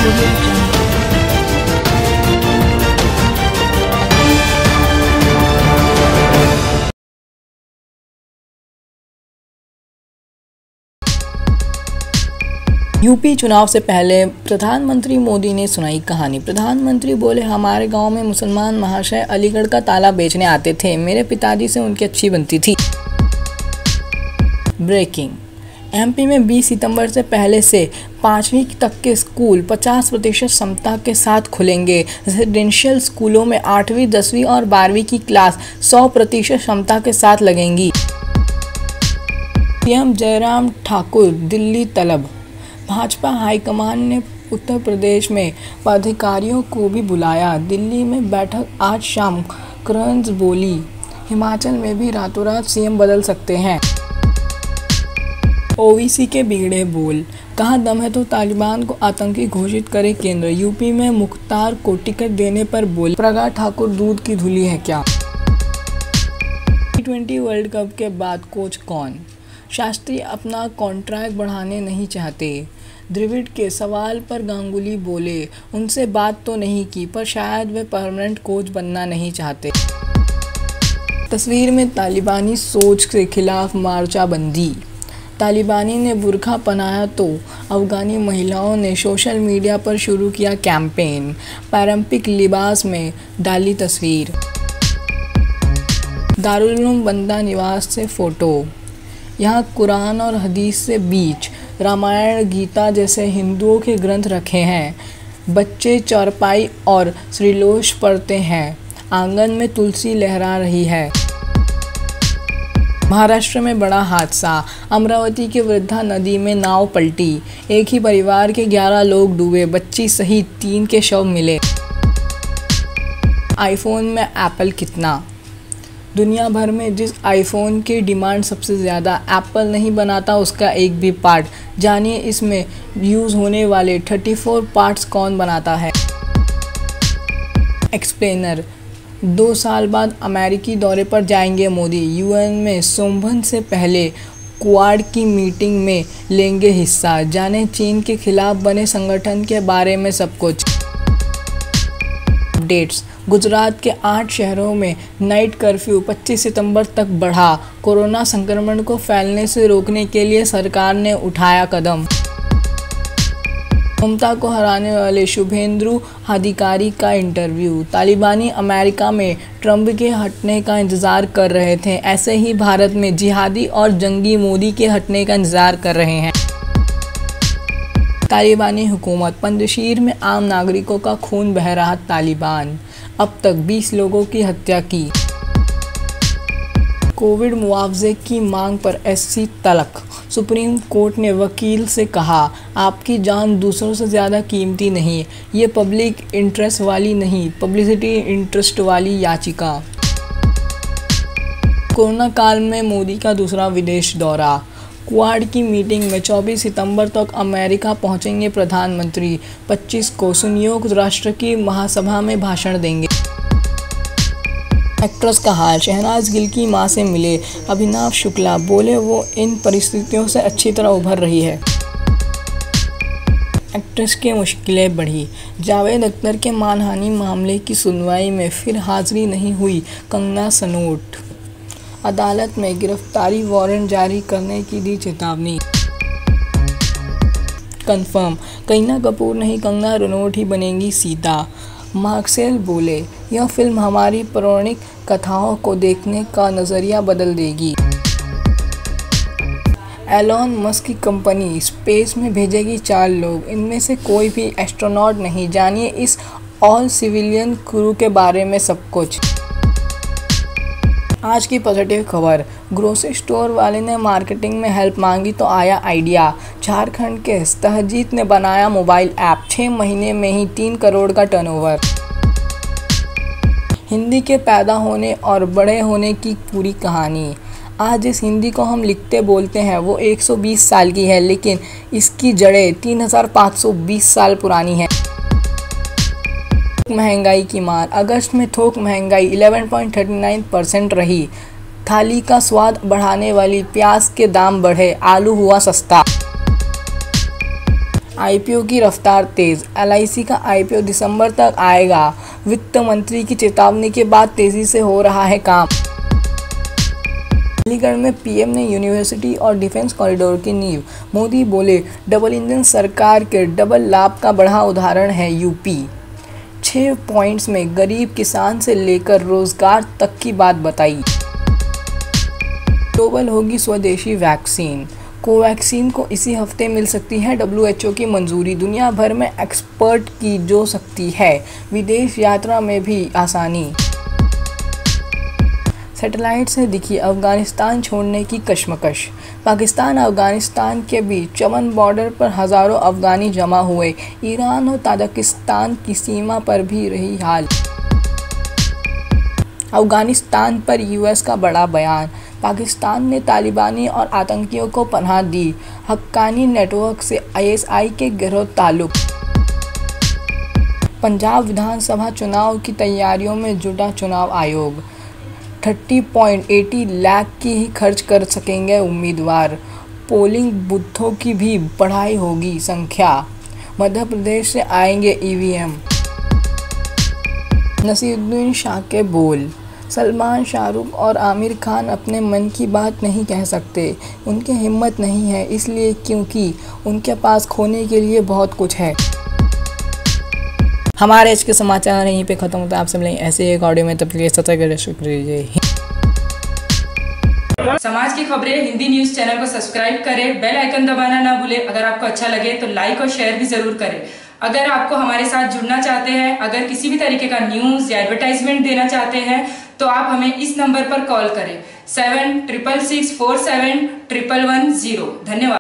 Audio Jungle। UP चुनाव से पहले प्रधानमंत्री मोदी ने सुनाई कहानी। प्रधानमंत्री बोले, हमारे गांव में मुसलमान महाशय अलीगढ़ का ताला बेचने आते थे। मेरे पिताजी से उनकी अच्छी बनती थी। ब्रेकिंग। एमपी में 20 सितंबर से पहले से 5वीं तक के स्कूल 50% क्षमता के साथ खुलेंगे। रेजिडेंशियल स्कूलों में 8वीं, 10वीं और 12वीं की क्लास 100% क्षमता के साथ लगेंगी। सीएम जयराम ठाकुर दिल्ली तलब। भाजपा हाईकमान ने उत्तर प्रदेश में पदाधिकारियों को भी बुलाया। दिल्ली में बैठक आज शाम। करंज बोली, हिमाचल में भी रातों रात सीएम बदल सकते हैं। ओवीसी के बिगड़े बोल, कहा दम है तो तालिबान को आतंकी घोषित करे केंद्र। यूपी में मुख्तार को टिकट देने पर बोले, प्रज्ञा ठाकुर दूध की धुली है क्या। T20 वर्ल्ड कप के बाद कोच कौन। शास्त्री अपना कॉन्ट्रैक्ट बढ़ाने नहीं चाहते। द्रविड़ के सवाल पर गांगुली बोले, उनसे बात तो नहीं की पर शायद वे परमानेंट कोच बनना नहीं चाहते। तस्वीर में तालिबानी सोच के खिलाफ मोर्चाबंदी। तालिबानी ने बुर्का पहनाया तो अफगानी महिलाओं ने सोशल मीडिया पर शुरू किया कैंपेन। पारंपरिक लिबास में डाली तस्वीर। दारुल उलूम बंदा निवास से फोटो। यहाँ कुरान और हदीस से बीच रामायण, गीता जैसे हिंदुओं के ग्रंथ रखे हैं। बच्चे चारपाई और श्रीलोष पढ़ते हैं। आंगन में तुलसी लहरा रही है। महाराष्ट्र में बड़ा हादसा। अमरावती के वृद्धा नदी में नाव पलटी। एक ही परिवार के 11 लोग डूबे। बच्ची सहित 3 के शव मिले। आईफोन में एप्पल कितना। दुनिया भर में जिस आईफोन की डिमांड सबसे ज़्यादा एप्पल नहीं बनाता उसका एक भी पार्ट। जानिए इसमें यूज़ होने वाले 34 पार्ट्स कौन बनाता है। एक्सप्लेनर। 2 साल बाद अमेरिकी दौरे पर जाएंगे मोदी। यूएन में सोमवार से पहले क्वाड की मीटिंग में लेंगे हिस्सा। जाने चीन के खिलाफ बने संगठन के बारे में सब कुछ। अपडेट्स। गुजरात के 8 शहरों में नाइट कर्फ्यू 25 सितंबर तक बढ़ा। कोरोना संक्रमण को फैलने से रोकने के लिए सरकार ने उठाया कदम। ममता को हराने वाले शुभेंदु अधिकारी का इंटरव्यू। तालिबानी अमेरिका में ट्रंप के हटने का इंतजार कर रहे थे, ऐसे ही भारत में जिहादी और जंगी मोदी के हटने का इंतजार कर रहे हैं। तालिबानी हुकूमत। पंजशीर में आम नागरिकों का खून बह रहा। तालिबान अब तक 20 लोगों की हत्या की। कोविड मुआवजे की मांग पर एससी तल्ख। सुप्रीम कोर्ट ने वकील से कहा, आपकी जान दूसरों से ज़्यादा कीमती नहीं। ये पब्लिक इंटरेस्ट वाली नहीं, पब्लिसिटी इंटरेस्ट वाली याचिका। कोरोना काल में मोदी का दूसरा विदेश दौरा। क्वाड की मीटिंग में 24 सितंबर तक अमेरिका पहुंचेंगे प्रधानमंत्री। 25 को संयुक्त राष्ट्र की महासभा में भाषण देंगे। एक्ट्रेस का हाल। शहनाज गिल की मां से मिले अभिनव शुक्ला, बोले वो इन परिस्थितियों से अच्छी तरह उभर रही है। एक्ट्रेस की मुश्किलें बढ़ी। जावेद अख्तर के मानहानि मामले की सुनवाई में फिर हाजिरी नहीं हुई कंगना रनौत। अदालत में गिरफ्तारी वारंट जारी करने की दी चेतावनी। कंफर्म, करीना कपूर नहीं कंगना रनौत ही बनेंगी सीता। मार्सेल बोले, यह फिल्म हमारी पौराणिक कथाओं को देखने का नज़रिया बदल देगी। एलोन मस्क की कंपनी स्पेस में भेजेगी 4 लोग, इनमें से कोई भी एस्ट्रोनॉट नहीं। जानिए इस ऑल सिविलियन क्रू के बारे में सब कुछ। आज की पॉजिटिव खबर। ग्रोसरी स्टोर वाले ने मार्केटिंग में हेल्प मांगी तो आया आइडिया। झारखंड के तहजीत ने बनाया मोबाइल ऐप। 6 महीने में ही 3 करोड़ का टर्नओवर। हिंदी के पैदा होने और बड़े होने की पूरी कहानी। आज जिस हिंदी को हम लिखते बोलते हैं वो 120 साल की है, लेकिन इसकी जड़ें 3520 साल पुरानी है। महंगाई की मार। अगस्त में थोक महंगाई 11.39% रही। थाली का स्वाद बढ़ाने वाली प्याज के दाम बढ़े। आलू हुआ सस्ता। आईपीओ की रफ्तार तेज, एलआईसी का आईपीओ दिसंबर तक आएगा। वित्त मंत्री की चेतावनी के बाद तेजी से हो रहा है काम। अलीगढ़ में पीएम ने यूनिवर्सिटी और डिफेंस कॉरिडोर की नींव। मोदी बोले, डबल इंजन सरकार के डबल लाभ का बड़ा उदाहरण है यूपी। 6 पॉइंट्स में गरीब किसान से लेकर रोजगार तक की बात बताई। ग्लोबल होगी स्वदेशी वैक्सीन। कोवैक्सीन को इसी हफ्ते मिल सकती है WHO की मंजूरी। दुनिया भर में एक्सपर्ट की जो सकती है, विदेश यात्रा में भी आसानी। सैटेलाइट से दिखी अफगानिस्तान छोड़ने की कशमकश। पाकिस्तान अफगानिस्तान के बीच चमन बॉर्डर पर हज़ारों अफगानी जमा हुए। ईरान और ताजिकिस्तान की सीमा पर भी रही हाल। अफगानिस्तान पर यूएस का बड़ा बयान। पाकिस्तान ने तालिबानी और आतंकियों को पनाह दी। हक्कानी नेटवर्क से ISI के गिरोह ताल्लुक। पंजाब विधानसभा चुनाव की तैयारियों में जुटा चुनाव आयोग। 30.80 लाख की ही खर्च कर सकेंगे उम्मीदवार। पोलिंग बूथों की भी बढ़ाई होगी संख्या। मध्य प्रदेश से आएंगे EVM। नसीरुद्दीन शाह के बोल। सलमान, शाहरुख और आमिर खान अपने मन की बात नहीं कह सकते। उनकी हिम्मत नहीं है, इसलिए क्योंकि उनके पास खोने के लिए बहुत कुछ है। हमारे आज के समाचार यहीं पे खत्म होता है। आपसे मिलेंगे ऐसे एक ऑडियो में, तब तक के लिए सब्सक्राइब कीजिए। समाज की खबरें हिंदी न्यूज चैनल को सब्सक्राइब करें, बेल आइकन दबाना ना भूलें। अगर आपको अच्छा लगे तो लाइक और शेयर भी जरूर करें। अगर आपको हमारे साथ जुड़ना चाहते हैं, अगर किसी भी तरीके का न्यूज या एडवर्टाइजमेंट देना चाहते हैं, तो आप हमें इस नंबर पर कॉल करें 7666471110। धन्यवाद।